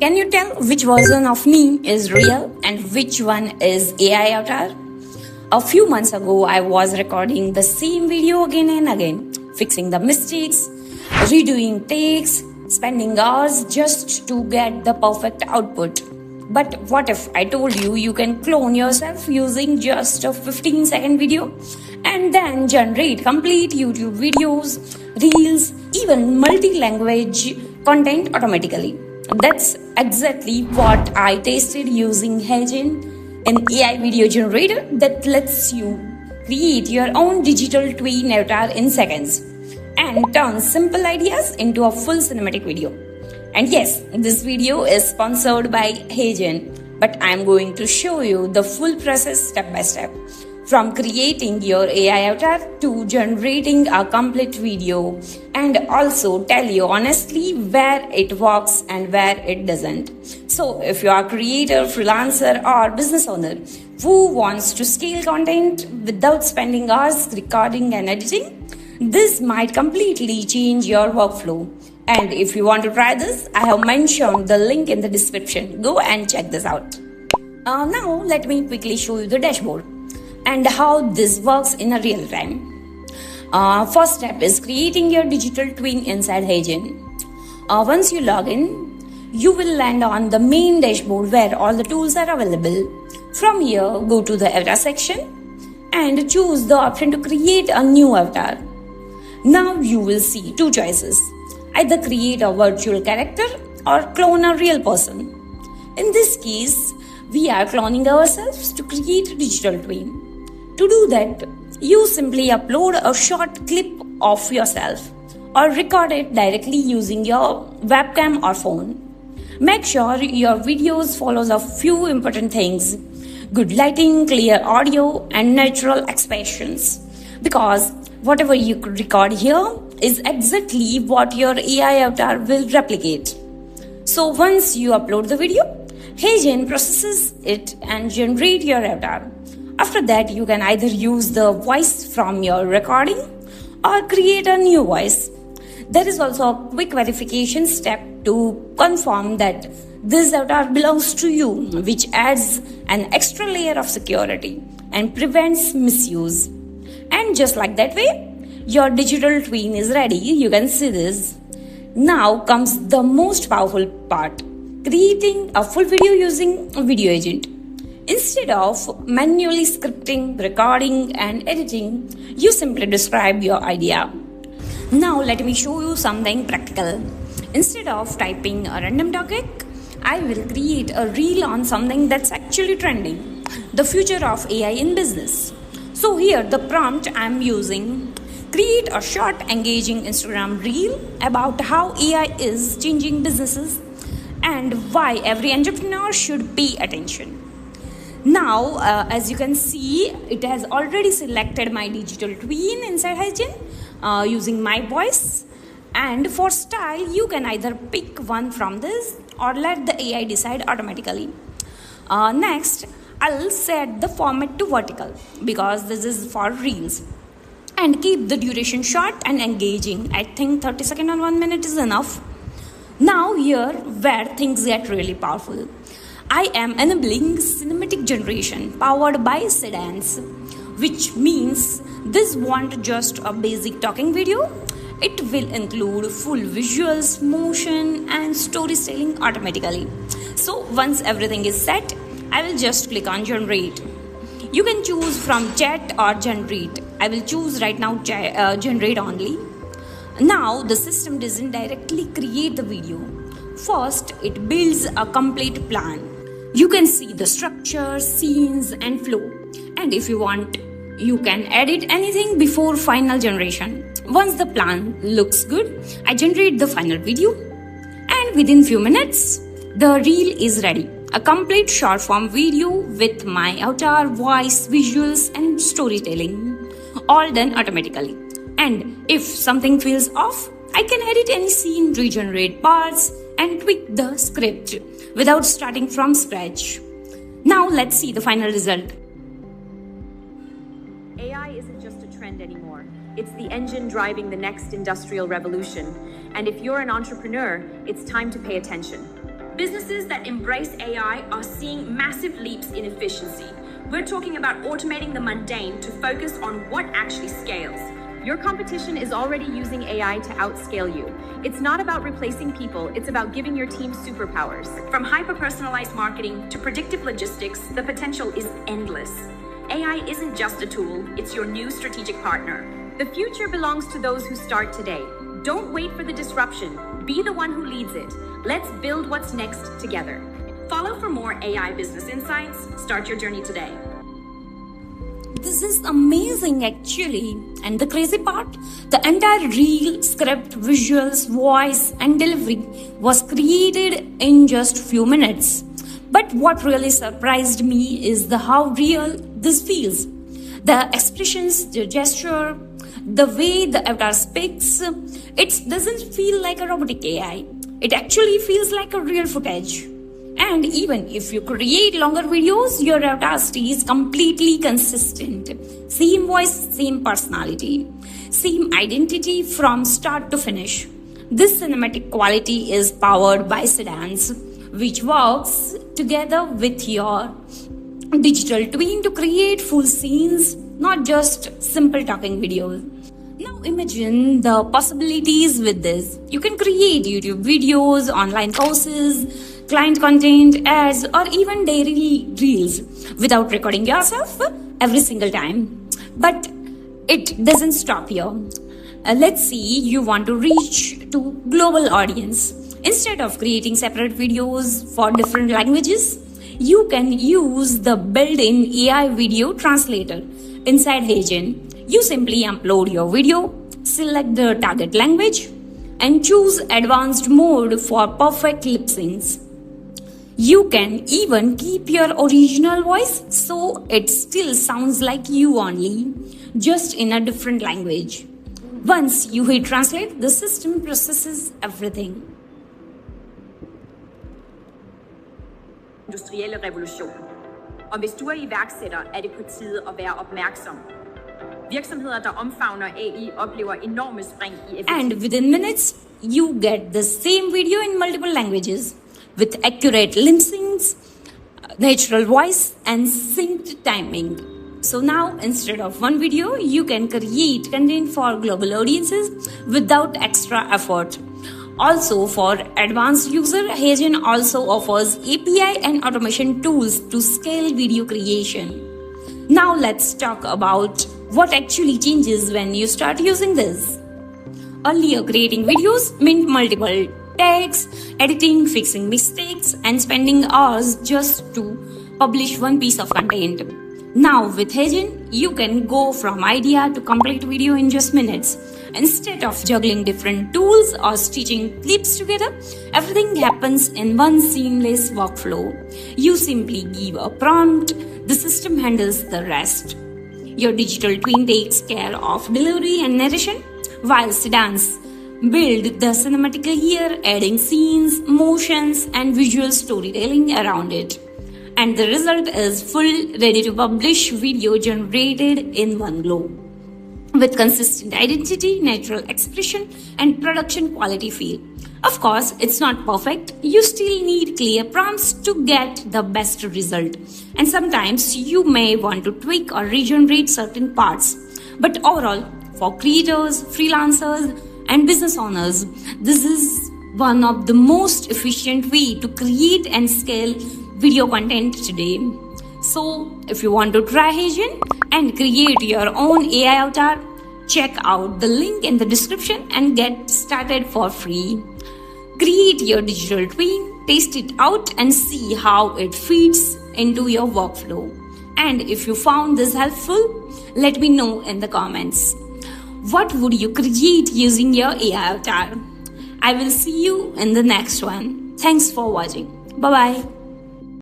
Can you tell which version of me is real and which one is AI avatar? A few months ago, I was recording the same video again and again, fixing the mistakes, redoing takes, spending hours just to get the perfect output. But what if I told you you can clone yourself using just a 15-second video and then generate complete YouTube videos, reels, even multi-language content automatically? That's exactly what I tested using HeyGen, an AI video generator that lets you create your own digital twin avatar in seconds and turn simple ideas into a full cinematic video. And yes, this video is sponsored by HeyGen, but I'm going to show you the full process step by step, from creating your AI avatar to generating a complete video, and also tell you honestly where it works and where it doesn't. So if you are a creator, freelancer or business owner who wants to scale content without spending hours recording and editing, this might completely change your workflow. And if you want to try this, I have mentioned the link in the description. Go and check this out. Now let me quickly show you the dashboard and how this works in a real time. First step is creating your digital twin inside HeyGen. Once you log in, you will land on the main dashboard where all the tools are available. From here, go to the avatar section and choose the option to create a new avatar. Now you will see two choices. Either create a virtual character or clone a real person. In this case, we are cloning ourselves to create a digital twin. To do that, you simply upload a short clip of yourself or record it directly using your webcam or phone. Make sure your videos follows a few important things: good lighting, clear audio, and natural expressions. Because whatever you record here is exactly what your AI avatar will replicate. So once you upload the video, HeyGen processes it and generate your avatar. After that, you can either use the voice from your recording or create a new voice. There is also a quick verification step to confirm that this avatar belongs to you, which adds an extra layer of security and prevents misuse. And just like that way, your digital twin is ready. You can see this. Now comes the most powerful part: creating a full video using a video agent. Instead of manually scripting, recording and editing, you simply describe your idea. Now let me show you something practical. Instead of typing a random topic, I will create a reel on something that's actually trending: the future of AI in business. So here the prompt I'm using: create a short engaging Instagram reel about how AI is changing businesses and why every entrepreneur should pay attention. Now, as you can see, it has already selected my digital twin inside HeyGen using my voice. And for style, you can either pick one from this or let the AI decide automatically. Next, I'll set the format to vertical because this is for reels. And keep the duration short and engaging. I think 30 seconds or 1 minute is enough. Now here where things get really powerful. I am enabling cinematic generation powered by Seedance, which means this won't just a basic talking video. It will include full visuals, motion and storytelling automatically. So once everything is set, I will just click on generate. You can choose from chat or generate. I will choose right now generate only. Now the system doesn't directly create the video. First, it builds a complete plan. You can see the structure, scenes and flow. And if you want, you can edit anything before final generation. Once the plan looks good, I generate the final video. And within few minutes, the reel is ready. A complete short form video with my avatar, voice, visuals and storytelling, all done automatically. And if something feels off, I can edit any scene, regenerate parts and tweak the script without starting from scratch. Now let's see the final result. AI isn't just a trend anymore. It's the engine driving the next industrial revolution. And if you're an entrepreneur, it's time to pay attention. Businesses that embrace AI are seeing massive leaps in efficiency. We're talking about automating the mundane to focus on what actually scales. Your competition is already using AI to outscale you. It's not about replacing people, it's about giving your team superpowers. From hyper-personalized marketing to predictive logistics, the potential is endless. AI isn't just a tool, it's your new strategic partner. The future belongs to those who start today. Don't wait for the disruption. Be the one who leads it. Let's build what's next together. Follow for more AI business insights. Start your journey today. This is amazing actually. And the crazy part, the entire reel, script, visuals, voice and delivery was created in just few minutes. But what really surprised me is how real this feels. The expressions, the gesture, the way the avatar speaks, it doesn't feel like a robotic AI. It actually feels like a real footage. And even if you create longer videos, your avatar stays completely consistent. Same voice, same personality, same identity from start to finish. This cinematic quality is powered by Seedance, which works together with your digital twin to create full scenes, not just simple talking videos. Now imagine the possibilities with this. You can create YouTube videos, online courses, client content, ads, or even daily reels without recording yourself every single time. But it doesn't stop here. Let's say you want to reach to global audience. Instead of creating separate videos for different languages, you can use the built-in AI video translator inside HeyGen. You simply upload your video, select the target language, and choose advanced mode for perfect lip syncs. You can even keep your original voice so it still sounds like you only, just in a different language. Once you hit translate, the system processes everything. Industrielle revolution. Og hvis du er iværksætter, er det på tide at være opmærksom. Virksomheder, der omfavner AI, oplever enorme spring i effektivitet. And within minutes, you get the same video in multiple languages with accurate lip syncs, natural voice, and synced timing. So now, instead of one video, you can create content for global audiences without extra effort. Also, for advanced user, HeyGen also offers API and automation tools to scale video creation. Now let's talk about what actually changes when you start using this. Earlier, creating videos meant multiple takes, editing, fixing mistakes, and spending hours just to publish one piece of content. Now with HeyGen, you can go from idea to complete video in just minutes. Instead of juggling different tools or stitching clips together, everything happens in one seamless workflow. You simply give a prompt, the system handles the rest. Your digital twin takes care of delivery and narration, while Seedance build the cinematic layer, adding scenes, motions, and visual storytelling around it. And the result is full, ready to publish video generated in one go. With consistent identity, natural expression, and production quality feel. Of course, it's not perfect. You still need clear prompts to get the best result. And sometimes you may want to tweak or regenerate certain parts. But overall, for creators, freelancers, and business owners, this is one of the most efficient way to create and scale video content today. So if you want to try HeyGen and create your own AI avatar, check out the link in the description and get started for free. Create your digital twin, test it out and see how it fits into your workflow. And if you found this helpful, let me know in the comments. What would you create using your AI avatar? I will see you in the next one. Thanks for watching. Bye-bye.